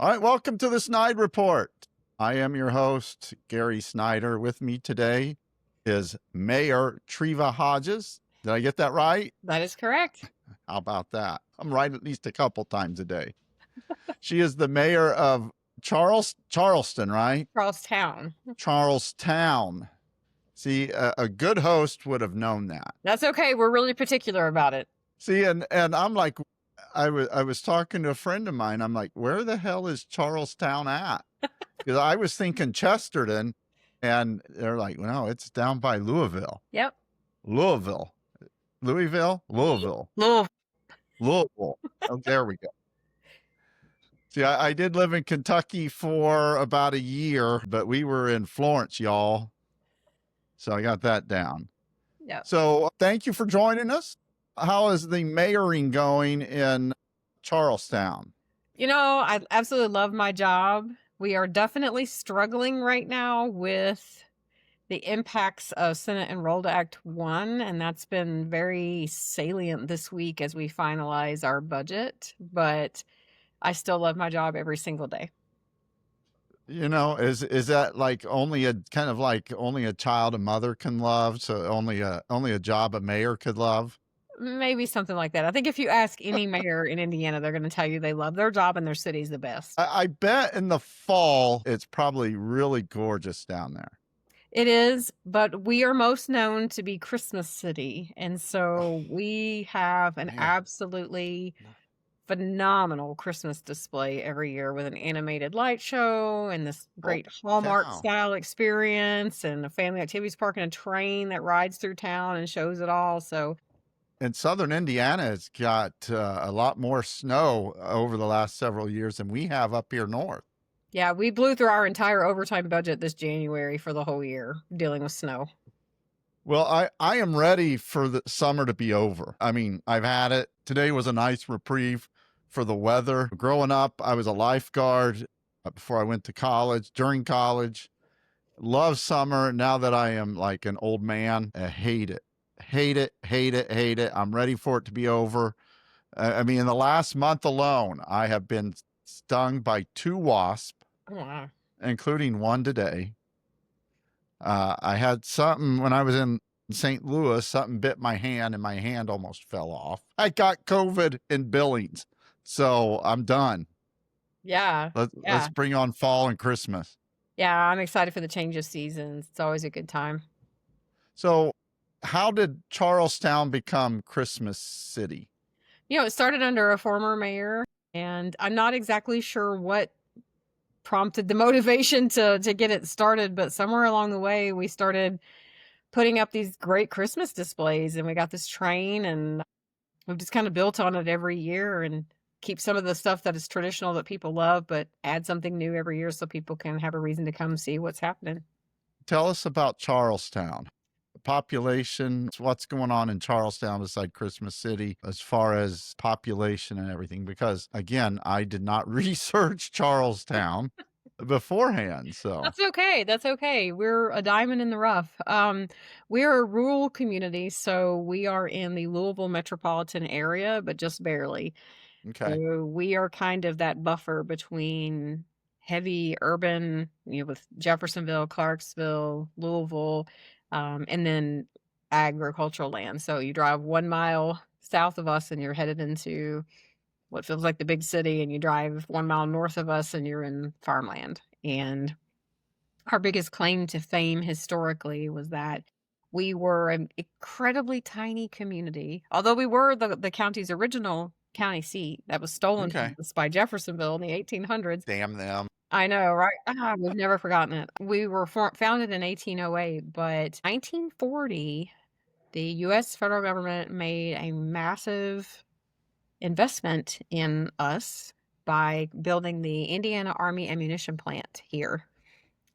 All right, welcome to the SnydeReport. I am your host, Gary Snyder. With me today is Mayor Treva Hodges. Did I get that right? That is correct. How about that? I'm right at least a couple times a day. She is the mayor of Charleston, right? Charlestown. Charlestown. See, a good host would have known that. That's okay. We're really particular about it. See, and I'm like, I was talking to a friend of mine. I'm like, where the hell is Charlestown at? Because I was thinking Chesterton, and they're like, no, it's down by Louisville. Yep. Louisville. Louisville? Louisville. Louisville. Oh, there we go. See, I did live in Kentucky for about a year, but we were in Florence, y'all. So I got that down. Yeah. So thank you for joining us. How is the mayoring going in Charlestown? You know, I absolutely love my job. We are definitely struggling right now with the impacts of Senate Enrolled Act 1, and that's been very salient this week as we finalize our budget, but I still love my job every single day. You know, is that like only a kind of like only a child a mother can love, so only a job a mayor could love? Maybe something like that. I think if you ask any mayor in Indiana, they're going to tell you they love their job and their city's the best. I bet in the fall it's probably really gorgeous down there. It is, but we are most known to be Christmas City. And so we have an Man. absolutely phenomenal Christmas display every year with an animated light show and this great Hallmark style experience and a family activities park and a train that rides through town and shows it all. So in southern Indiana, it's got a lot more snow over the last several years than we have up here north. Yeah, we blew through our entire overtime budget this January for the whole year dealing with snow. Well, I am ready for the summer to be over. I mean, I've had it. Today was a nice reprieve for the weather. Growing up, I was a lifeguard before I went to college, during college. Love summer. Now that I am like an old man, I hate it. Hate it, hate it, hate it. I'm ready for it to be over. I mean, in the last month alone, I have been stung by 2 wasps, including one today. I had something when I was in St. Louis, something bit my hand and my hand almost fell off. I got COVID in Billings, so I'm done. Yeah. Let's bring on fall and Christmas. Yeah, I'm excited for the change of seasons. It's always a good time. So how did Charlestown become Christmas City? You know, it started under a former mayor, and I'm not exactly sure what prompted the motivation to get it started, but somewhere along the way, we started putting up these great Christmas displays, and we got this train, and we've just kind of built on it every year and keep some of the stuff that is traditional that people love, but add something new every year so people can have a reason to come see what's happening. Tell us about Charlestown. Population, what's going on in Charlestown beside Christmas City as far as population and everything, because again, I did not research Charlestown beforehand. So that's okay. We're a diamond in the rough. We're a rural community, so we are in the Louisville metropolitan area, but just barely. Okay. So we are kind of that buffer between heavy urban, with Jeffersonville, Clarksville, Louisville, and then agricultural land. So you drive 1 mile south of us and you're headed into what feels like the big city, and you drive 1 mile north of us and you're in farmland. And our biggest claim to fame historically was that we were an incredibly tiny community, although we were the county's original county seat that was stolen from us by Jeffersonville in the 1800s. Damn them. I know, right? We've never forgotten it. We were founded in 1808, but 1940, the U.S. federal government made a massive investment in us by building the Indiana Army ammunition plant here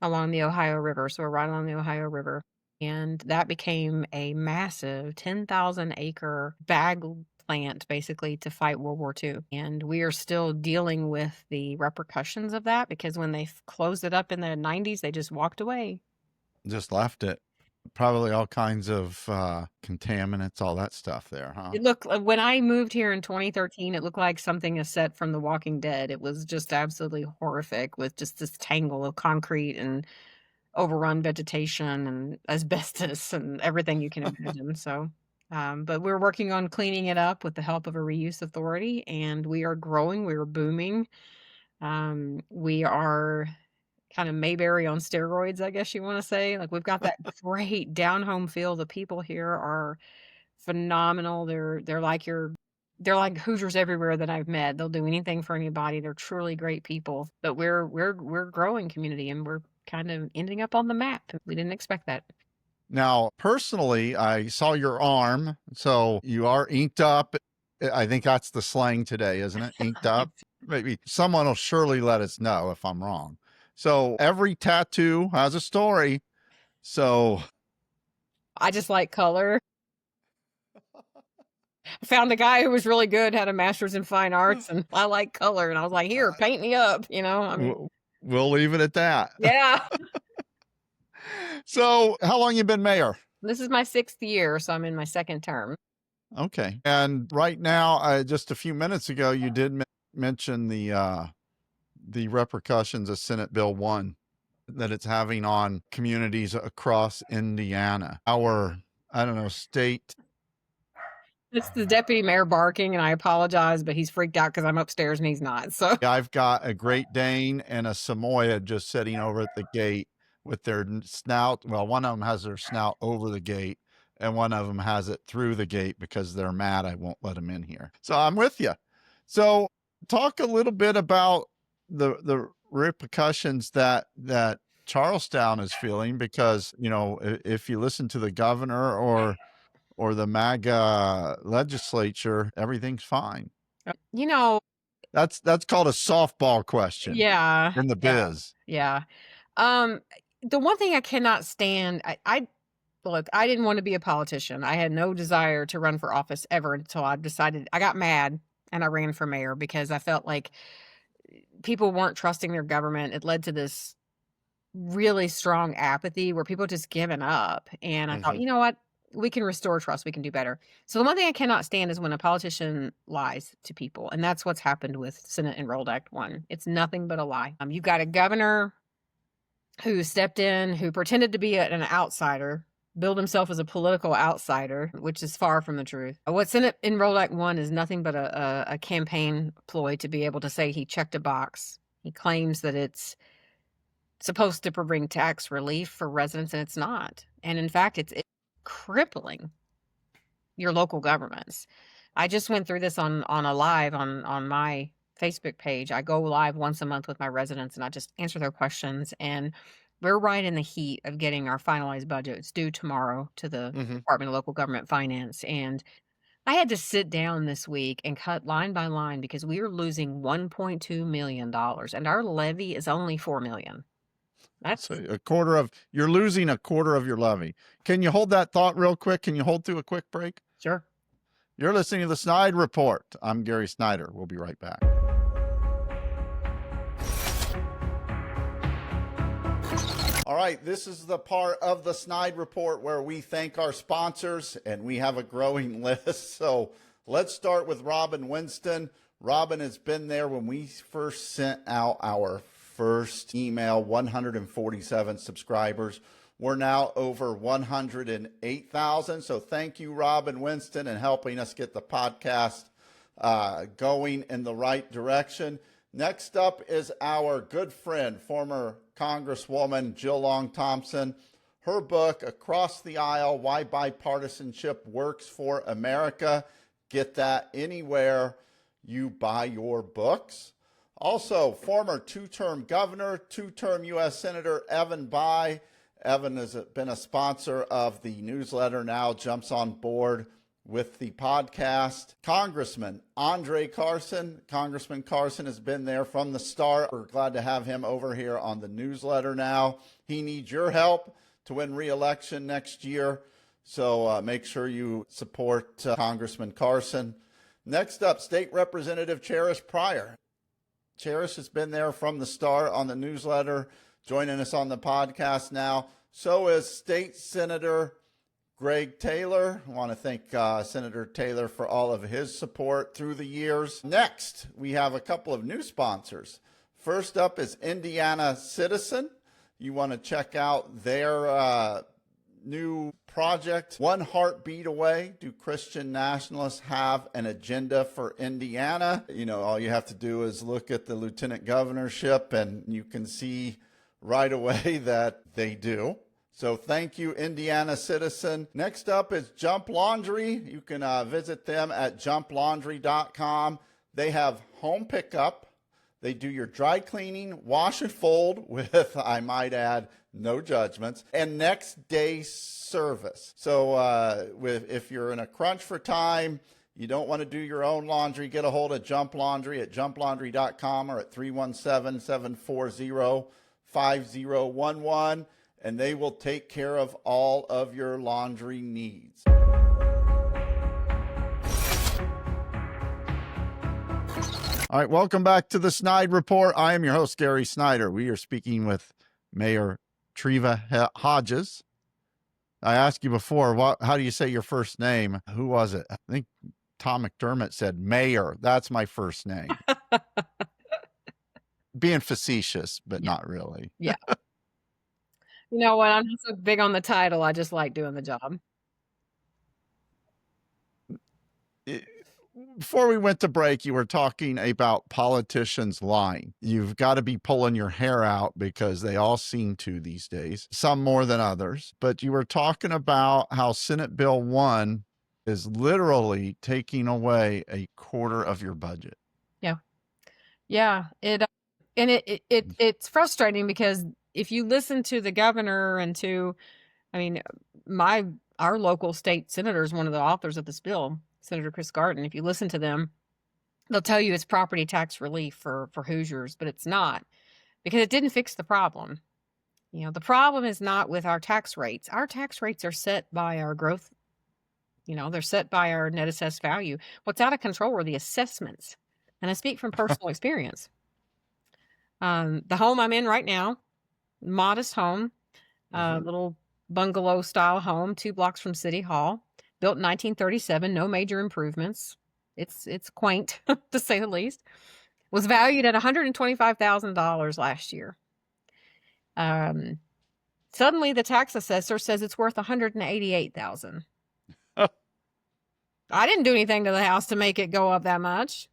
along the Ohio River. So we're right along the Ohio River. And that became a massive 10,000 acre bag plant basically to fight World War II. And we are still dealing with the repercussions of that, because when they closed it up in the 90s, they just walked away. Just left it. Probably all kinds of contaminants, all that stuff there, huh? It looked when I moved here in 2013, it looked like something is set from The Walking Dead. It was just absolutely horrific with just this tangle of concrete and overrun vegetation and asbestos and everything you can imagine. So, but we're working on cleaning it up with the help of a reuse authority, and we are growing. We are booming. We are kind of Mayberry on steroids, I guess you want to say. Like we've got that great down home feel. The people here are phenomenal. They're like Hoosiers everywhere that I've met. They'll do anything for anybody. They're truly great people. But we're growing community and we're kind of ending up on the map. We didn't expect that. Now, personally, I saw your arm, so you are inked up. I think that's the slang today, isn't it? Inked up. Maybe someone will surely let us know if I'm wrong. So every tattoo has a story. So I just like color. I found a guy who was really good, had a master's in fine arts, and I like color. And I was like, here, paint me up, you know? I mean, we'll leave it at that. yeah. So how long you been mayor? This is my 6th year, so I'm in my 2nd term. Okay. And right now, just a few minutes ago, you did mention the repercussions of Senate Bill 1 that it's having on communities across Indiana. Our, I don't know, state. It's the deputy mayor barking, and I apologize, but he's freaked out because I'm upstairs and he's not. So I've got a Great Dane and a Samoyed just sitting over at the gate with their snout. Well, one of them has their snout over the gate, and one of them has it through the gate because they're mad I won't let them in here. So I'm with you. So talk a little bit about the repercussions that Charlestown is feeling, because, you know, if you listen to the governor or the MAGA legislature, everything's fine. you know, That's called a softball question yeah, in the biz. yeah. The one thing I cannot stand, I look, I didn't want to be a politician. I had no desire to run for office ever until I decided I got mad and I ran for mayor because I felt like people weren't trusting their government. It led to this really strong apathy where people just given up. And I thought, you know what? We can restore trust. We can do better. So the one thing I cannot stand is when a politician lies to people. And that's what's happened with Senate Enrolled Act 1. It's nothing but a lie. You've got a governor who stepped in, who pretended to be an outsider, billed himself as a political outsider, which is far from the truth. What Senate Enrolled Act 1 is nothing but a campaign ploy to be able to say he checked a box. He claims that it's supposed to bring tax relief for residents, and it's not. And in fact, it's crippling your local governments. I just went through this on a live on my Facebook page. I go live once a month with my residents and I just answer their questions. And we're right in the heat of getting our finalized budget. It's due tomorrow to the Department of Local Government Finance. And I had to sit down this week and cut line by line because we are losing $1.2 million and our levy is only $4 million. That's So you're losing a quarter of your levy. Can you hold that thought real quick? Can you hold through a quick break? sure. You're listening to the Snide Report. I'm Gary Snyder. We'll be right back. All right, this is the part of the Snide Report where we thank our sponsors, and we have a growing list. So let's start with Robin Winston. Robin has been there when we first sent out our first email, 147 subscribers. We're now over 108,000. So thank you, Robin Winston, and helping us get the podcast going in the right direction. Next up is our good friend, former Congresswoman Jill Long Thompson. Her book, Across the Aisle, Why Bipartisanship Works for America. Get that anywhere you buy your books. Also, former two-term governor, two-term U.S. Senator Evan Bayh. Evan has been a sponsor of the newsletter, now jumps on board with the podcast. Congressman Andre Carson. Congressman Carson has been there from the start. We're glad to have him over here on the newsletter now. He needs your help to win re-election next year, so make sure you support Congressman Carson. Next up, State Representative Cherish Pryor. Cherish has been there from the start on the newsletter, joining us on the podcast now. So is State Senator Greg Taylor. I want to thank Senator Taylor for all of his support through the years. Next, we have a couple of new sponsors. First up is Indiana Citizen. You want to check out their new project, One Heartbeat Away. Do Christian nationalists have an agenda for Indiana? You know, all you have to do is look at the lieutenant governorship and you can see right away that they do. So thank you, Indiana Citizen. Next up is Jump Laundry. You can visit them at jumplaundry.com. They have home pickup. They do your dry cleaning, wash and fold with, I might add, no judgments, and next day service. So if you're in a crunch for time, you don't want to do your own laundry, get a hold of Jump Laundry at jumplaundry.com or at 317-740-5011, and they will take care of all of your laundry needs. All right, welcome back to the SnydeReport. I am your host, Gary Snyder. We are speaking with Mayor Treva Hodges. I asked you before, how do you say your first name? Who was it? I think Tom McDermott said Mayor. That's my first name. Being facetious, but not really. Yeah. You know what? I'm not so big on the title. I just like doing the job. Before we went to break, you were talking about politicians lying. You've got to be pulling your hair out because they all seem to these days, some more than others. But you were talking about how Senate Bill 1 is literally taking away a quarter of your budget. Yeah. Yeah. It's frustrating because if you listen to the governor and our local state senator is one of the authors of this bill, Senator Chris Garden. If you listen to them, they'll tell you it's property tax relief for Hoosiers, but it's not, because it didn't fix the problem. You know, the problem is not with our tax rates. Our tax rates are set by our growth. You know, they're set by our net assessed value. What's out of control are the assessments. And I speak from personal experience. The home I'm in right now, modest home, little bungalow style home, 2 blocks from City Hall, built in 1937, no major improvements. It's quaint, to say the least. Was valued at $125,000 last year. Suddenly, the tax assessor says it's worth $188,000. I didn't do anything to the house to make it go up that much.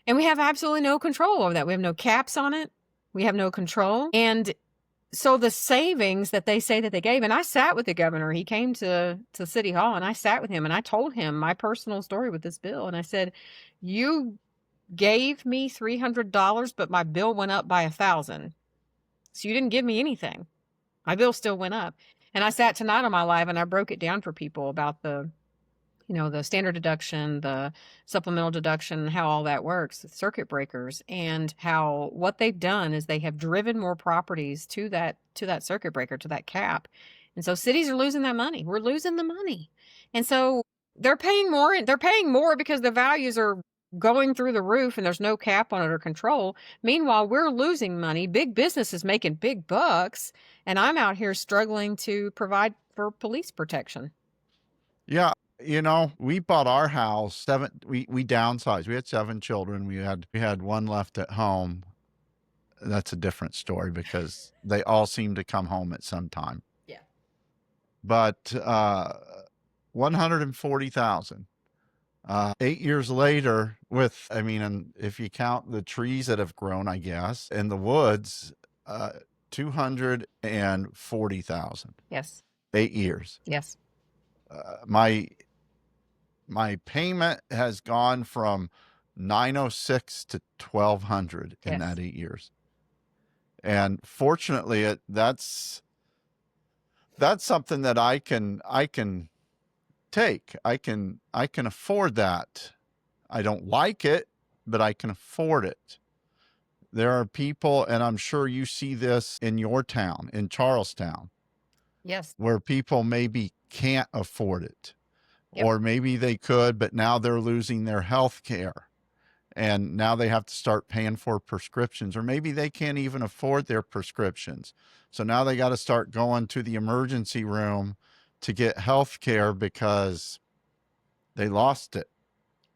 And we have absolutely no control over that. We have no caps on it. We have no control. And so the savings that they say that they gave, and I sat with the governor. He came to City Hall, and I sat with him, and I told him my personal story with this bill. And I said, you gave me $300, but my bill went up by $1,000. So you didn't give me anything. My bill still went up. And I sat tonight on my live, and I broke it down for people about the standard deduction, the supplemental deduction, how all that works, circuit breakers, and how what they've done is they have driven more properties to that circuit breaker, to that cap. And so cities are losing that money. We're losing the money. And so they're paying more. They're paying more because the values are going through the roof and there's no cap on it or control. Meanwhile, we're losing money. Big business is making big bucks. And I'm out here struggling to provide for police protection. Yeah. You know, we bought our house, we downsized. We had 7 children. We had one left at home. That's a different story because they all seem to come home at some time. Yeah. But $140,000. 8 years later, and if you count the trees that have grown, I guess, in the woods, $240,000. Yes. 8 years. Yes. My payment has gone from $906 to $1,200 in that 8 years. And fortunately, that's something that I can take. I can afford that. I don't like it, but I can afford it. There are people, and I'm sure you see this in your town, in Charlestown. Yes. Where people maybe can't afford it. Yep. Or maybe they could, but now they're losing their health care. and now they have to start paying for prescriptions, or maybe they can't even afford their prescriptions. So now they got to start going to the emergency room to get health care because they lost it.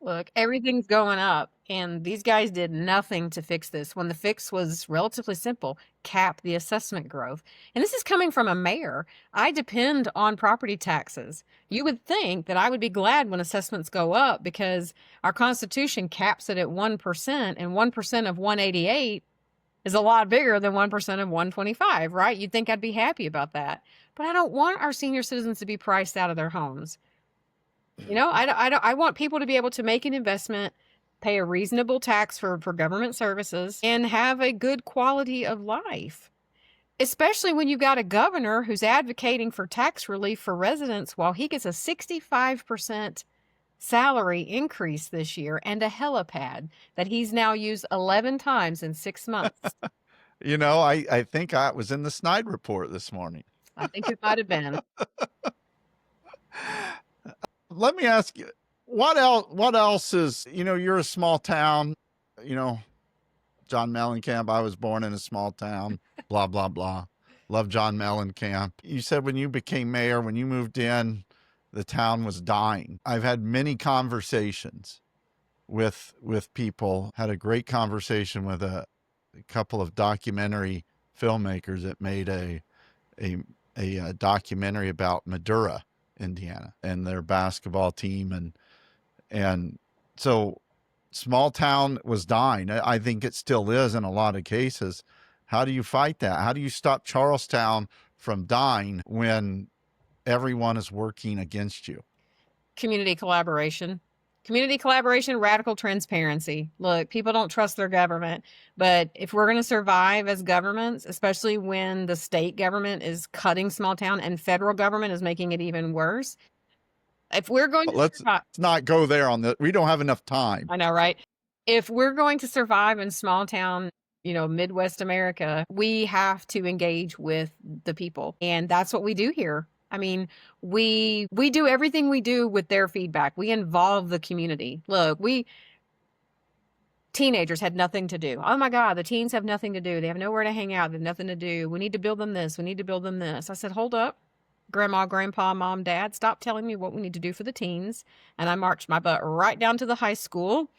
Look, everything's going up, and these guys did nothing to fix this when the fix was relatively simple: cap the assessment growth. And this is coming from a mayor. I depend on property taxes. You would think that I would be glad when assessments go up because our Constitution caps it at 1%, and 1% of 188 is a lot bigger than 1% of 125, right? You'd think I'd be happy about that. But I don't want our senior citizens to be priced out of their homes. I want people to be able to make an investment, pay a reasonable tax for government services, and have a good quality of life. Especially when you've got a governor who's advocating for tax relief for residents while he gets a 65% salary increase this year and a helipad that he's now used 11 times in 6 months. I think I was in the SnydeReport this morning. I think it might have been. Let me ask you, what else is, you're a small town, John Mellencamp, I was born in a small town, blah, blah, blah. Love John Mellencamp. You said when you became mayor, when you moved in, the town was dying. I've had many conversations with people, had a great conversation with a couple of documentary filmmakers that made a documentary about Madura, Indiana, and their basketball team. And so small town was dying. I think it still is in a lot of cases. How do you fight that? How do you stop Charlestown from dying when everyone is working against you? Community collaboration, radical transparency. Look, people don't trust their government, but if we're going to survive as governments, especially when the state government is cutting small town and federal government is making it even worse, if we're going to let's not go there on that. We don't have enough time. I know, right? If we're going to survive in small town, Midwest America, we have to engage with the people. And that's what we do here. I mean, we do everything we do with their feedback. We involve the community. Look, teenagers had nothing to do. Oh my God, the teens have nothing to do. They have nowhere to hang out. They have nothing to do. We need to build them this. We need to build them this. I said, hold up. Grandma, grandpa, mom, dad, stop telling me what we need to do for the teens. And I marched my butt right down to the high school.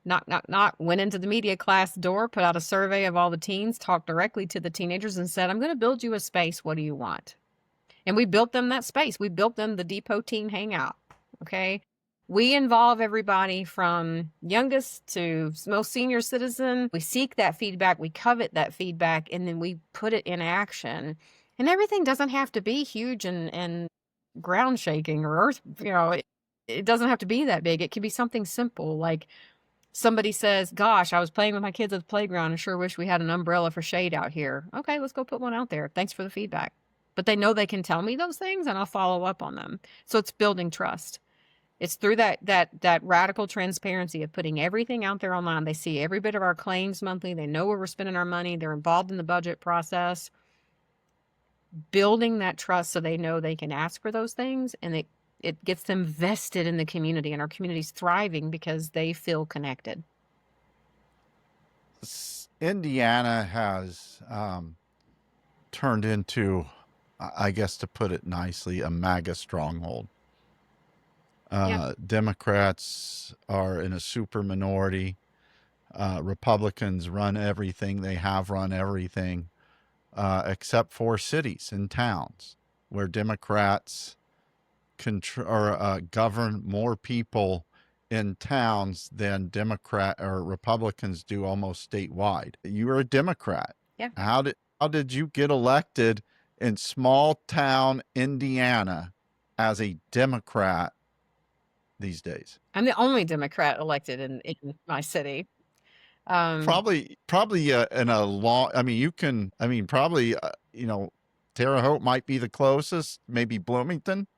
Knock, knock, knock, went into the media class door, put out a survey of all the teens, talked directly to the teenagers and said, I'm going to build you a space. What do you want? And we built them that space. We built them the Depot Teen Hangout. Okay. We involve everybody from youngest to most senior citizen. We seek that feedback. We covet that feedback, and then we put it in action. And everything doesn't have to be huge and ground shaking or earth, it doesn't have to be that big. It can be something simple. Like somebody says, gosh, I was playing with my kids at the playground and sure wish we had an umbrella for shade out here. Okay, let's go put one out there. Thanks for the feedback. But they know they can tell me those things and I'll follow up on them. So it's building trust. It's through that radical transparency of putting everything out there online. They see every bit of our claims monthly. They know where we're spending our money. They're involved in the budget process. Building that trust so they know they can ask for those things, and it gets them vested in the community, and our community's thriving because they feel connected. Indiana has turned into, I guess to put it nicely, a MAGA stronghold. Democrats are in a super minority. Republicans run everything. They have run everything. Except for cities and towns where Democrats govern more people in towns than Democrat or Republicans do almost statewide. You were a Democrat. Yeah. How did you get elected in small town Indiana as a Democrat these days? I'm the only Democrat elected in my city. Probably in a long, probably, Terre Haute might be the closest, maybe Bloomington.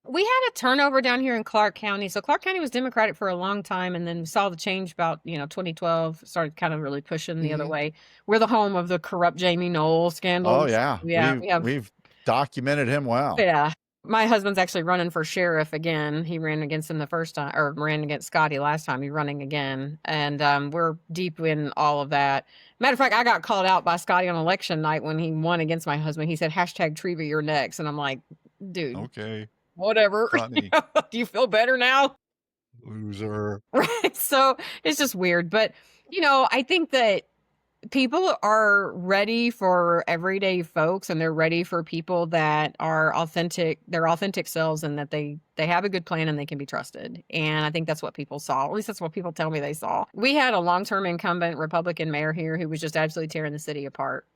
We had a turnover down here in Clark County. So Clark County was Democratic for a long time, and then we saw the change about, 2012, started kind of really pushing the other way. We're the home of the corrupt Jamie Knoll scandals. Oh yeah. Yeah. We've documented him well. Yeah. My husband's actually running for sheriff again. He ran against him the first time, or ran against Scotty last time. He's running again. And we're deep in all of that. Matter of fact, I got called out by Scotty on election night when he won against my husband. He said, hashtag Treva, you're next. And I'm like, dude, Okay. whatever. Funny. Do you feel better now? Loser. Right. So it's just weird. But, I think that people are ready for everyday folks, and they're ready for people that are authentic, their authentic selves, and that they have a good plan and they can be trusted. And I think that's what people saw. At least that's what people tell me they saw. We had a long-term incumbent Republican mayor here who was just absolutely tearing the city apart.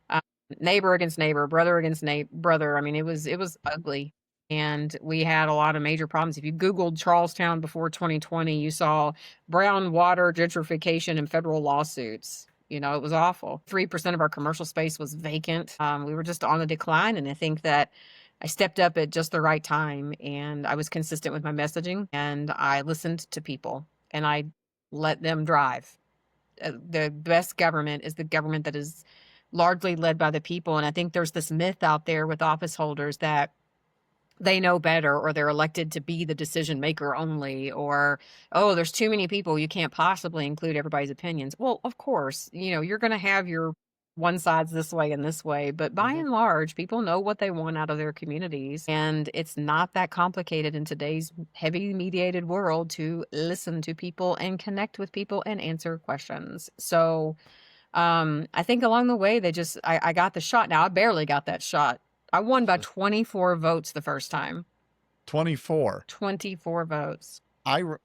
Um, Neighbor against neighbor, brother against brother. I mean, it was ugly. And we had a lot of major problems. If you Googled Charlestown before 2020, you saw brown water, gentrification, and federal lawsuits. It was awful. 3% of our commercial space was vacant. We were just on the decline. And I think that I stepped up at just the right time, and I was consistent with my messaging, and I listened to people, and I let them drive. The best government is the government that is largely led by the people. And I think there's this myth out there with office holders that they know better, or they're elected to be the decision maker only, or, oh, there's too many people, you can't possibly include everybody's opinions. Well, of course, you're going to have your one side's this way and this way, but by Mhm. and large, people know what they want out of their communities. And it's not that complicated in today's heavy mediated world to listen to people and connect with people and answer questions. So, I think along the way, I got the shot. Now I barely got that shot. I won by 24 votes the first time. 24. 24 votes.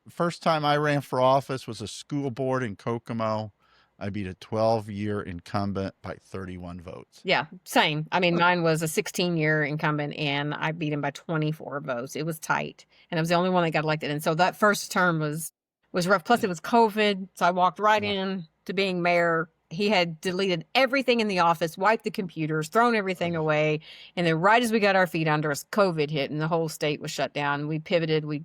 First time I ran for office was a school board in Kokomo. I beat a 12-year incumbent by 31 votes. Yeah, same. I mean, mine was a 16-year incumbent, and I beat him by 24 votes. It was tight, and I was the only one that got elected. And so that first term was rough. Plus, it was COVID, so I walked right in to being mayor. He had deleted everything in the office, wiped the computers, thrown everything away, and then right as we got our feet under us, COVID hit, and the whole state was shut down. We pivoted. We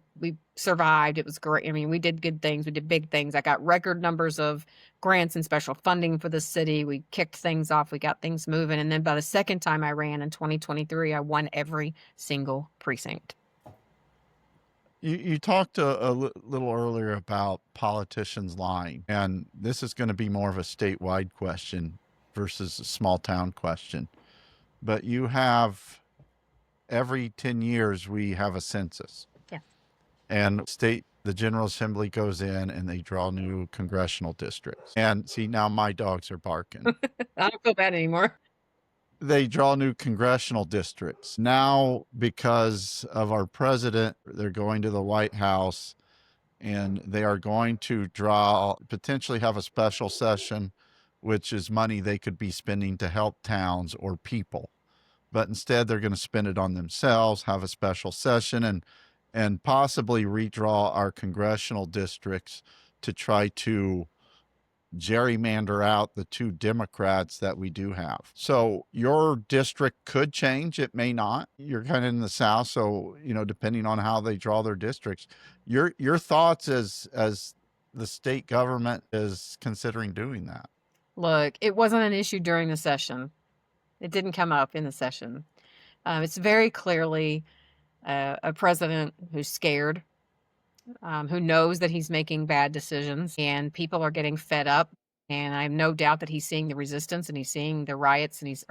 survived. It was great. I mean, we did good things. We did big things. I got record numbers of grants and special funding for the city. We kicked things off. We got things moving. And then by the second time I ran in 2023, I won every single precinct. You talked little earlier about politicians lying, and this is going to be more of a statewide question versus a small town question. But you have every 10 years we have a census. Yeah. And the General Assembly goes in and they draw new congressional districts. And see, now my dogs are barking. I don't feel bad anymore. They draw new congressional districts. Now, because of our president, they're going to the White House and they are going to potentially have a special session, which is money they could be spending to help towns or people. But instead, they're going to spend it on themselves, have a special session, and possibly redraw our congressional districts to try to gerrymander out the two Democrats that we do have. So your district could change. It may not. You're kind of in the South. So, depending on how they draw their districts, your thoughts as the state government is considering doing that. Look, it wasn't an issue during the session. It didn't come up in the session. It's very clearly a president who's scared, who knows that he's making bad decisions, and people are getting fed up. And I have no doubt that he's seeing the resistance, and he's seeing the riots, and he's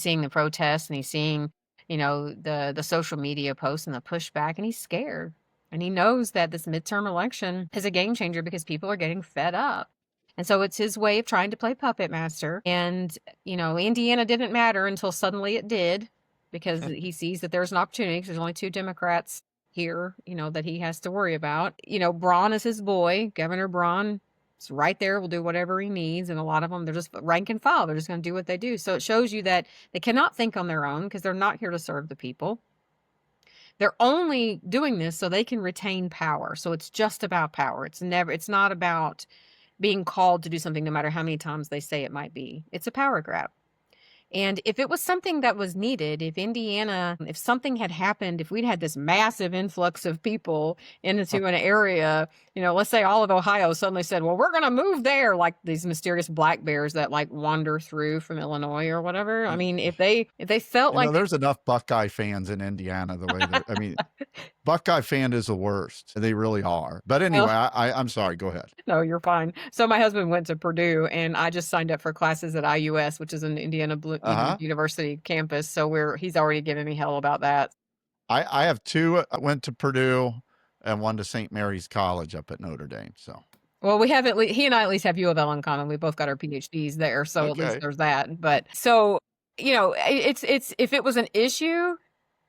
seeing the protests, and he's seeing, the social media posts and the pushback, and he's scared. And he knows that this midterm election is a game changer because people are getting fed up. And so it's his way of trying to play puppet master. And, Indiana didn't matter until suddenly it did, because he sees that there's an opportunity, because there's only two Democrats here, that he has to worry about. Braun is his boy. Governor Braun is right there, will do whatever he needs. And a lot of them, they're just rank and file. They're just going to do what they do. So it shows you that they cannot think on their own, because they're not here to serve the people. They're only doing this so they can retain power. So it's just about power. It's not about being called to do something, no matter how many times they say it might be. It's a power grab. And if it was something that was needed, if something had happened, if we'd had this massive influx of people into an area, let's say all of Ohio suddenly said, well, we're going to move there, like these mysterious black bears that like wander through from Illinois or whatever. I mean, if they felt like there's enough Buckeye fans in Indiana the way I mean, Buckeye fan is the worst. They really are. But anyway, I'm sorry. Go ahead. No, you're fine. So my husband went to Purdue, and I just signed up for classes at IUS, which is an Indiana University campus. So he's already giving me hell about that. I have two. Went to Purdue and one to St. Mary's College up at Notre Dame. So. Well, he and I at least have U of L in common. We both got our PhDs there, so at least there's that. But so it's if it was an issue,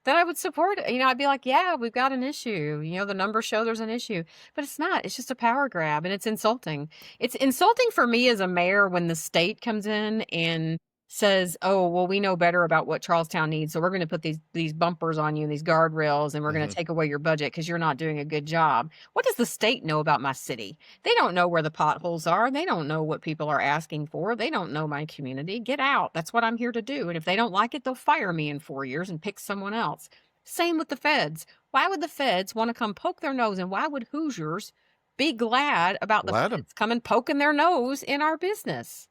then I would support it. I'd be like, yeah, we've got an issue. The numbers show there's an issue, but it's not. It's just a power grab, and it's insulting. It's insulting for me as a mayor when the state comes in and says, oh, well, we know better about what Charlestown needs, so we're going to put these bumpers on you and these guardrails, and we're going to take away your budget because you're not doing a good job. What does the state know about my city? They don't know where the potholes are. They don't know what people are asking for. They don't know my community. Get out. That's what I'm here to do. And if they don't like it, they'll fire me in 4 years and pick someone else. Same with the feds. Why would the feds want to come poke their nose, and why would Hoosiers be glad about the feds coming poking their nose in our business?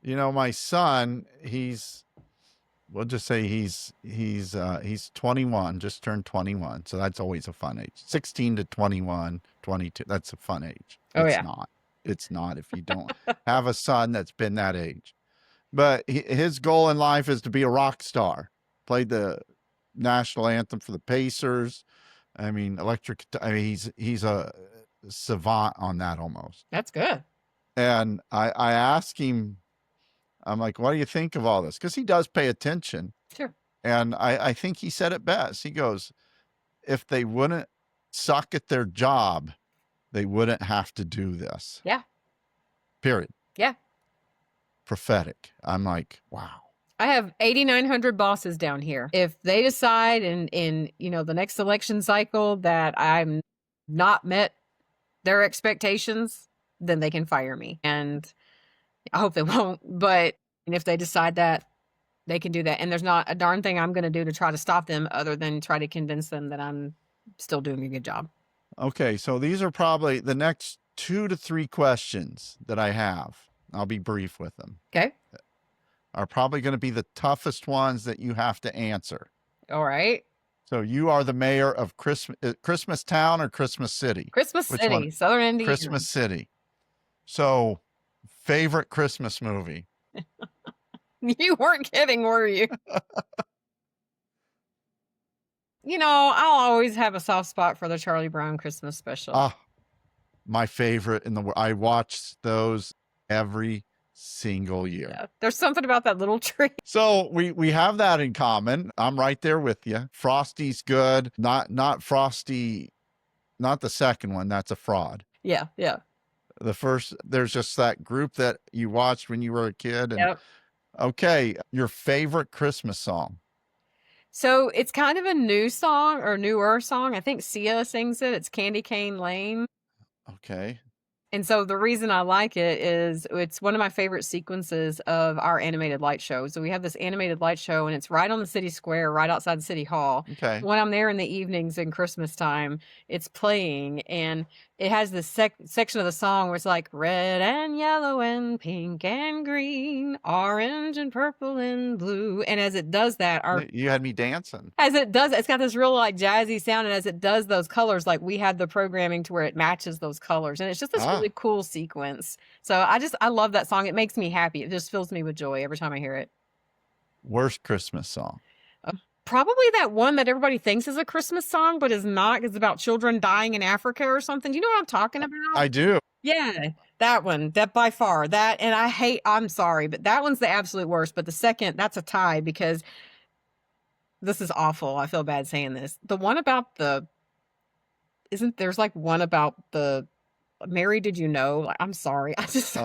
My son, we'll just say he's 21, just turned 21. So that's always a fun age. 16 to 21, 22. That's a fun age. It's not if you don't have a son that's been that age. But his goal in life is to be a rock star. Played the national anthem for the Pacers. I mean, he's a savant on that almost. That's good. And I asked him, I'm like, what do you think of all this? Because he does pay attention. Sure. And I think he said it best. He goes, if they wouldn't suck at their job, they wouldn't have to do this. Yeah. Period. Yeah. Prophetic. I'm like, wow. I have 8,900 bosses down here. If they decide in the next election cycle that I'm not met their expectations, then they can fire me. And I hope they won't, but if they decide that, they can do that. And there's not a darn thing I'm going to do to try to stop them other than try to convince them that I'm still doing a good job. Okay, so these are probably the next 2 to 3 questions that I have. I'll be brief with them. Okay. Are probably going to be the toughest ones that you have to answer. All right. So you are the mayor of Christmas Town or Christmas City? Christmas City, Southern Indiana. Christmas City. So favorite Christmas movie? You weren't kidding, were you? I'll always have a soft spot for the Charlie Brown Christmas special. My favorite in the world. I watch those every single year. Yeah, there's something about that little tree. So we have that in common. I'm right there with you. Frosty's good. Not Frosty, not the second one. That's a fraud. Yeah. The first, there's just that group that you watched when you were a kid. And, yep. Okay, your favorite Christmas song? So it's kind of a new song or newer song. I think Sia sings it. It's Candy Cane Lane. Okay. And so the reason I like it is it's one of my favorite sequences of our animated light show. So we have this animated light show, and it's right on the city square, right outside the city hall. Okay. When I'm there in the evenings in Christmas time, it's playing, and it has this section of the song where it's like red and yellow and pink and green, orange and purple and blue. And as it does that, you had me dancing. As it does, it's got this real like jazzy sound, and as it does those colors, like we have the programming to where it matches those colors, and it's just this really cool sequence. So I love that song. It makes me happy. It just fills me with joy every time I hear it. Worst Christmas song? Probably that one that everybody thinks is a Christmas song, but is not. It's about children dying in Africa or something. Do you know what I'm talking about? I do. Yeah, that one. That by far. That, and I'm sorry, but that one's the absolute worst. But the second, that's a tie because this is awful. I feel bad saying this. The one about there's like one about the Mary, did you know? Like, I'm sorry. I just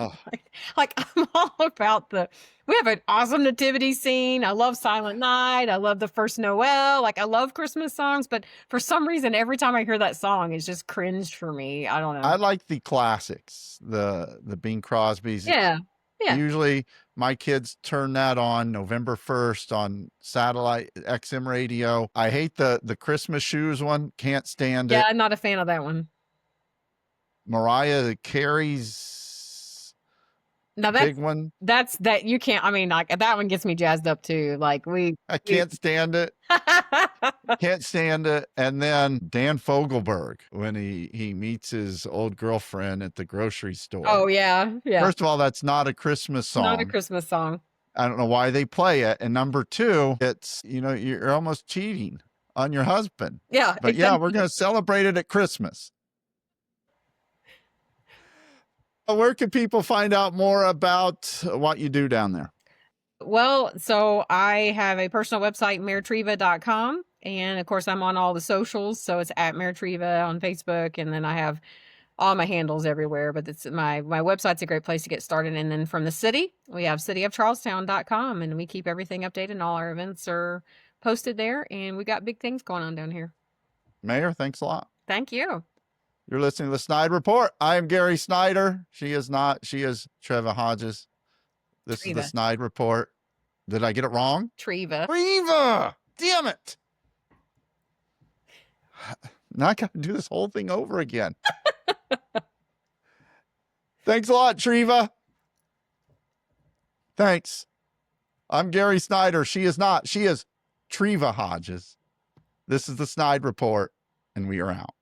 like I'm all about we have an awesome nativity scene. I love Silent Night. I love the first Noel. Like I love Christmas songs, but for some reason, every time I hear that song, it's just cringed for me. I don't know. I like the classics, the Bing Crosby's. Yeah. Yeah. Usually my kids turn that on November 1st on satellite XM radio. I hate the Christmas shoes one. Can't stand Yeah, it. I'm not a fan of that one. Mariah Carey's Now big one. that's that you can't. I mean, like that one gets me jazzed up too. Like I we can't stand it. Can't stand it. And then Dan Fogelberg when he meets his old girlfriend at the grocery store. Oh yeah, yeah. First of all, that's not a Christmas Not a song. Christmas song. I don't know why they play it. And number two, it's, you're almost cheating on your husband. Yeah, But yeah, we're going to celebrate it at Christmas. Where can people find out more about what you do down there? Well, so I have a personal website, mayortreva.com. And of course, I'm on all the socials. So it's at Mayor Treva on Facebook. And then I have all my handles everywhere. But it's my website's a great place to get started. And then from the city, we have cityofcharlestown.com. And we keep everything updated. And all our events are posted there. And we got big things going on down here. Mayor, thanks a lot. Thank you. You're listening to the Snyder Report. I am Gary Snyder. She is not. She is Treva Hodges. This is the Treva. Snyder Report. Did I get it wrong? Treva. Treva! Damn it! Now I got to do this whole thing over again. Thanks a lot, Treva. Thanks. I'm Gary Snyder. She is not. She is Treva Hodges. This is the Snyder Report, and we are out.